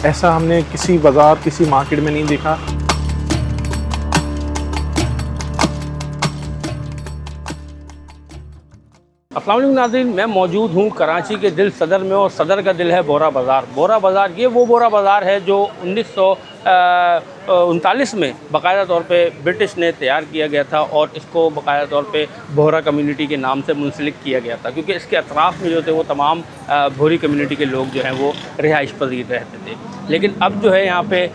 ऐसा हमने किसी बाज़ार, किसी मार्केट में नहीं देखा। अस्सलाम वालेकुम नाज़रीन, मैं मौजूद हूँ कराची के दिल सदर में और सदर का दिल है बोरा बाज़ार। बोरा बाज़ार ये वो बोरा बाज़ार है जो 1939 में बाकायदा तौर पे ब्रिटिश ने तैयार किया गया था और इसको बाकायदा तौर पे बोहरा कम्युनिटी के नाम से मुंसलिक किया गया था, क्योंकि इसके अतराफ़ में जो थे वो तमाम भोरी कम्युनिटी के लोग जो हैं वो रिहाइश पज़ीर रहते थे। लेकिन अब जो है यहाँ पे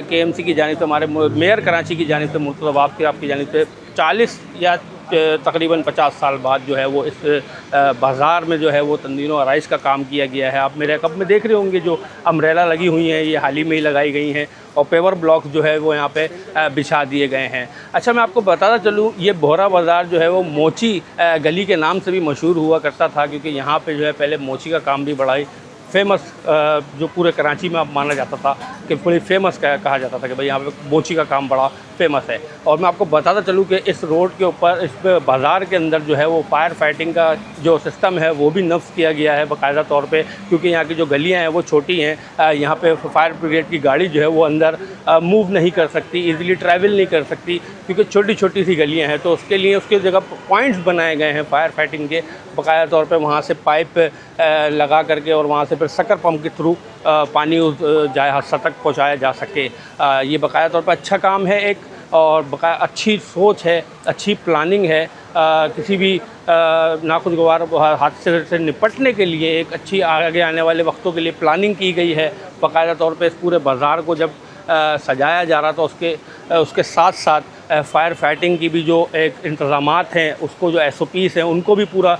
KMC की जानिब से, हमारे मेयर कराची की जानिब से, मुर्तज़ा वाक़फ़ की जानिब से 40 या तकरीबन 50 साल बाद जो है वो इस बाज़ार में जो है वो तंदीर व आराइश का काम किया गया है। आप मेरे कब में देख रहे होंगे जो अम्ब्रेला लगी हुई हैं, ये हाल ही में ही लगाई गई हैं और पेवर ब्लॉक जो है वो यहाँ पे बिछा दिए गए हैं। अच्छा, मैं आपको बताता चलूँ, ये बोरा बाज़ार जो है वो मोची गली के नाम से भी मशहूर हुआ करता था, क्योंकि यहाँ पे जो है पहले मोची का काम भी बड़ा ही फेमस, जो पूरे कराची में अब माना जाता था कि पूरी फेमस कहा जाता था कि भाई यहाँ पे मोची का काम बड़ा फेमस है। और मैं आपको बताता चलूँ कि इस रोड के ऊपर, इस बाज़ार के अंदर जो है वो फायर फाइटिंग का जो सिस्टम है वो भी नफ्स किया गया है बाकायदा तौर पे, क्योंकि यहाँ की जो गलियाँ हैं वो छोटी हैं। यहाँ पे फायर ब्रिगेड की गाड़ी जो है वो अंदर मूव नहीं कर सकती, ईज़िली ट्रैवल नहीं कर सकती, क्योंकि छोटी छोटी सी गलियाँ हैं। तो उसके लिए उसके जगह पॉइंट्स बनाए गए हैं फायर फाइटिंग के, बाकायदा तौर पर वहाँ से पाइप लगा करके और वहाँ से फिर शक्कर पंप के थ्रू पानी उस हादसा तक पहुँचाया जा सके। ये बाकायदा तौर पर अच्छा काम है एक, और अच्छी सोच है, अच्छी प्लानिंग है। किसी भी नाखुशगवार हादसे से निपटने के लिए एक अच्छी आगे आने वाले वक्तों के लिए प्लानिंग की गई है। बाकायदा तौर पे इस पूरे बाज़ार को जब सजाया जा रहा था, उसके साथ साथ फायर फाइटिंग की भी जो एक इंतज़ामात हैं, उसको जो SOPs हैं उनको भी पूरा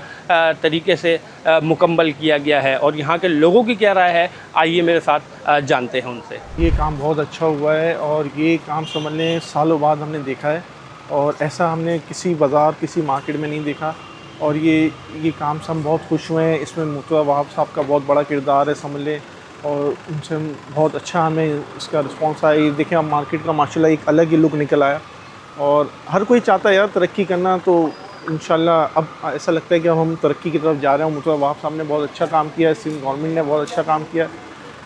तरीके से मुकम्मल किया गया है। और यहाँ के लोगों की क्या राय है, आइए मेरे साथ जानते हैं उनसे। ये काम बहुत अच्छा हुआ है और ये काम समझ लें सालों बाद हमने देखा है, और ऐसा हमने किसी बाज़ार, किसी मार्केट में नहीं देखा। और ये काम से हम बहुत खुश हुए हैं। इसमें मुर्तज़ा वाक़फ़ साहब का बहुत बड़ा किरदार है समझ लें, और उनसे बहुत अच्छा हमें इसका रिस्पॉन्स आया। ये देखें, हम मार्केट का माशाल्लाह एक अलग ही लुक निकल आया, और हर कोई चाहता है यार तरक्की करना। तो इंशाल्लाह अब ऐसा लगता है कि अब हम तरक्की की तरफ जा रहे हैं। मुर्तज़ा वाक़फ़ साहब ने बहुत अच्छा काम किया, सिंध गवर्नमेंट ने बहुत अच्छा काम किया,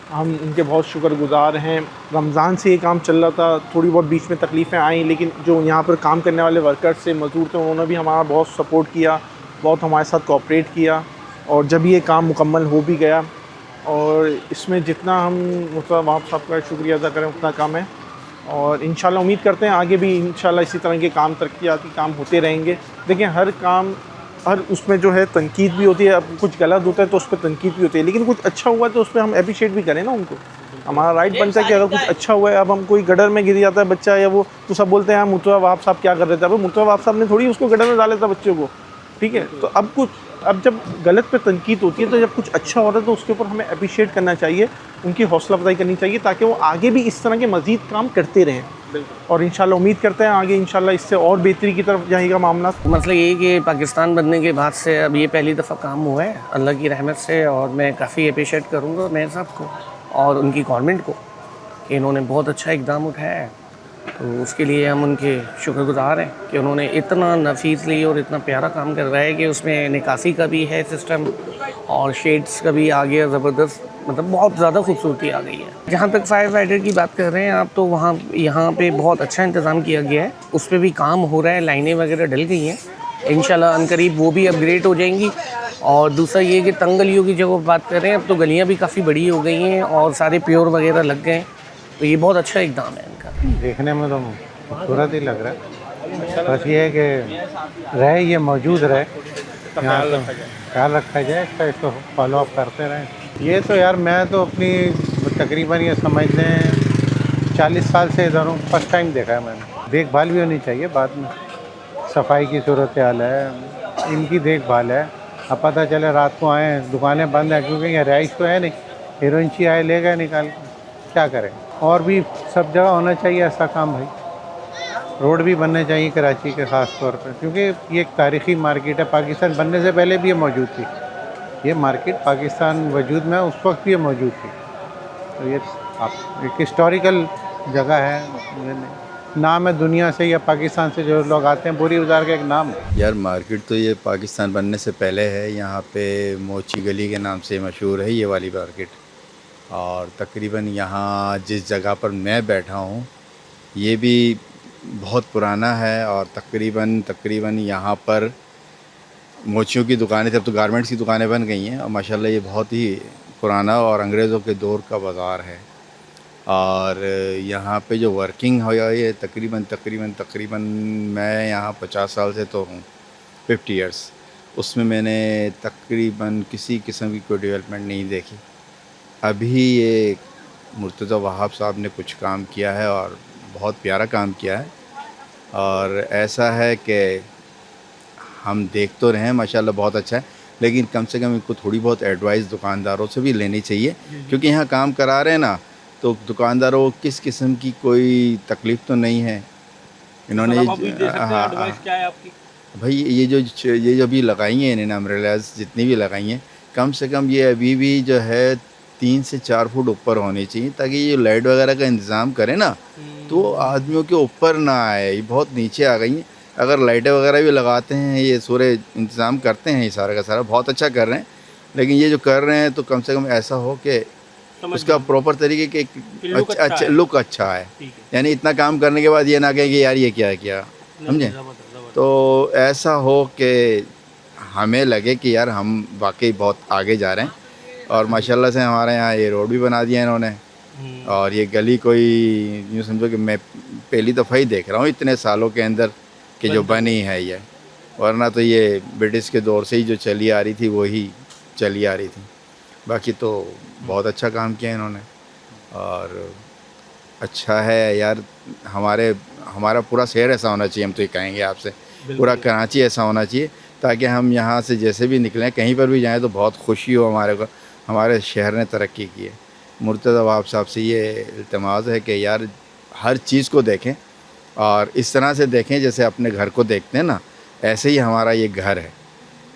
हम उनके बहुत शुक्रगुज़ार हैं। रमज़ान से ये काम चल रहा था, थोड़ी बहुत बीच में तकलीफ़ें आई, लेकिन जो यहाँ पर काम करने वाले वर्कर्स से मज़दूर थे उन्होंने भी हमारा बहुत सपोर्ट किया, बहुत हमारे साथ कोऑपरेट किया। और जब ये काम मुकम्मल हो भी गया, और इसमें जितना हम मुर्तज़ा वाक़फ़ साहब का शुक्रिया अदा करें उतना कम है। और इंशाल्लाह उम्मीद करते हैं आगे भी इंशाल्लाह इसी तरह के काम, तरक्याती काम होते रहेंगे। देखिए, हर काम, हर उसमें जो है तनकीद भी होती है। अब कुछ गलत होता है तो उस पर तनकीद भी होती है, लेकिन कुछ अच्छा हुआ है तो उस पर हम अप्रिशिएट भी करें ना उनको। हमारा राइट बनता है कि अगर कुछ अच्छा हुआ है, अब हम कोई गटर में गिर जाता है बच्चा या वो, तो सब बोलते हैं मुर्तज़ा वाक़फ़ साहब क्या कर रहे थे। अब मुर्तज़ा वाक़फ़ साहब ने थोड़ी उसको गटर में डाला था बच्चों को, ठीक है। तो अब जब गलत पे तनकीद होती है, तो जब कुछ अच्छा हो रहा है तो उसके ऊपर हमें अप्रिशिएट करना चाहिए, उनकी हौसला अफजाई करनी चाहिए, ताकि वो आगे भी इस तरह के मज़ीद काम करते रहें। और इंशाल्लाह उम्मीद करते हैं आगे इंशाल्लाह इससे और बेहतरी की तरफ जाएगा मामला। मतलब ये कि पाकिस्तान बनने के बाद से अब ये पहली दफ़ा काम हुआ है अल्लाह की रहमत से, और मैं काफ़ी अप्रिशिएट करूँगा मेयर साहब को और उनकी गवर्नमेंट को कि इन्होंने बहुत अच्छा इक़दाम उठाया है। तो उसके लिए हम उनके शुक्रगुज़ार हैं कि उन्होंने इतना नफीसली और इतना प्यारा काम कर रहा है कि उसमें निकासी का भी है सिस्टम और शेड्स का भी आ गया ज़बरदस्त, मतलब बहुत ज़्यादा खूबसूरती आ गई है। जहाँ तक फायर फाइटर की बात कर रहे हैं आप, तो वहाँ यहाँ पे बहुत अच्छा इंतज़ाम किया गया है, उस पर भी काम हो रहा है, लाइनें वगैरह डल गई हैं, इंशाल्लाह अनकरीब वो भी अपग्रेड हो जाएंगी। और दूसरा ये कि तंग गलियों की जगह बात कर रहे हैं, अब तो गलियाँ भी काफ़ी बड़ी हो गई हैं और सारे प्योर वगैरह लग गए हैं, तो ये बहुत अच्छा इक़दाम है इनका। देखने में तो खूबसूरत ही लग रहा है, बस ये है कि रहे, ये मौजूद रहे, यहाँ तो ख्याल रखा जाए इसका, इसको फॉलो अप करते रहें। ये तो यार मैं तो अपनी तकरीबन ये समझ लें 40 साल से इधर हूँ, फर्स्ट टाइम देखा है मैंने। देखभाल भी होनी चाहिए, बाद में सफाई की सूरत हाल है, इनकी देखभाल है। अब पता चले रात को आए दुकानें बंद हैं, क्योंकि यहाँ रहाइश तो है नहीं, हीरोइंची आए ले गए निकाल के, क्या करें। और भी सब जगह होना चाहिए ऐसा काम भाई, रोड भी बनने चाहिए कराची के ख़ास तौर पर, क्योंकि ये एक तारीख़ी मार्केट है। पाकिस्तान बनने से पहले भी ये मौजूद थी, ये मार्केट पाकिस्तान वजूद में उस वक्त भी ये मौजूद थी। तो ये आप एक हिस्टोरिकल जगह है, नाम है दुनिया से या पाकिस्तान से जो लोग आते हैं, बोरी बाज़ार का एक नाम है। यार मार्केट तो ये पाकिस्तान बनने से पहले है, यहाँ पे मोची गली के नाम से मशहूर है ये वाली मार्केट। और तकरीबन यहाँ जिस जगह पर मैं बैठा हूँ ये भी बहुत पुराना है। और तकरीबन यहाँ पर मोचियों की दुकानें थी, अब तो गारमेंट्स की दुकानें बन गई हैं। और माशाल्लाह ये बहुत ही पुराना और अंग्रेज़ों के दौर का बाज़ार है। और यहाँ पे जो वर्किंग हो ये तकरीबन मैं यहाँ 50 साल से तो हूँ, 50 इयर्स, उसमें मैंने तकरीबन किसी किस्म की कोई डेवलपमेंट नहीं देखी। अभी ये मुर्तज़ा वहाब साहब ने कुछ काम किया है और बहुत प्यारा काम किया है। और ऐसा है कि हम देख तो रहे हैं माशाल्लाह बहुत अच्छा है, लेकिन कम से कम इनको थोड़ी बहुत एडवाइस दुकानदारों से भी लेनी चाहिए, क्योंकि यहाँ काम करा रहे हैं ना, तो दुकानदारों को किस किस्म की कोई तकलीफ़ तो नहीं है। इन्होंने एडवाइस क्या है आपकी? भाई ये जो अभी लगाई हैं इन्होंने अम्ब्रेलाज जितनी भी लगाई हैं, कम से कम ये अभी भी जो है 3 से 4 फुट ऊपर होनी चाहिए, ताकि ये लाइट वगैरह का इंतज़ाम करें ना तो आदमियों के ऊपर ना आए। ये बहुत नीचे आ गई हैं। अगर लाइटें वगैरह भी लगाते हैं, ये सूरे इंतज़ाम करते हैं, ये सारा का सारा बहुत अच्छा कर रहे हैं, लेकिन ये जो कर रहे हैं तो कम से कम ऐसा हो कि उसका प्रॉपर तरीके के अच्छा लुक अच्छा है। यानी इतना काम करने के बाद ये ना कहें कि यार ये क्या किया, समझे। तो ऐसा हो कि हमें लगे कि यार हम वाकई बहुत आगे जा रहे हैं। और माशाल्लाह से हमारे यहाँ ये रोड भी बना दिया इन्होंने। और ये गली कोई यूँ समझो कि मैं पहली दफ़ा ही देख रहा हूँ इतने सालों के अंदर कि जो बनी है ये, वरना तो ये ब्रिटिश के दौर से ही जो चली आ रही थी वही चली आ रही थी। बाकी तो बहुत अच्छा काम किया इन्होंने और अच्छा है यार। हमारा पूरा शहर ऐसा होना चाहिए, हम तो ये कहेंगे आपसे, पूरा कराची ऐसा होना चाहिए, ताकि हम यहाँ से जैसे भी निकलें कहीं पर भी जाएं तो बहुत खुशी हो हमारे को, हमारे शहर ने तरक्की की है। मुर्तज़ा वहाब साहब से ये इल्तिमास है कि यार हर चीज़ को देखें और इस तरह से देखें जैसे अपने घर को देखते हैं ना, ऐसे ही हमारा ये घर है,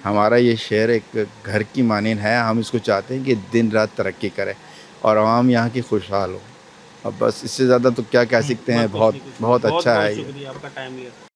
हमारा ये शहर एक घर की मानीन है। हम इसको चाहते हैं कि दिन रात तरक्की करे और आवाम यहाँ की खुशहाल हो। अब बस इससे ज़्यादा तो क्या कह सकते हैं। बहुत अच्छा है ये। आपका टाइम लिया।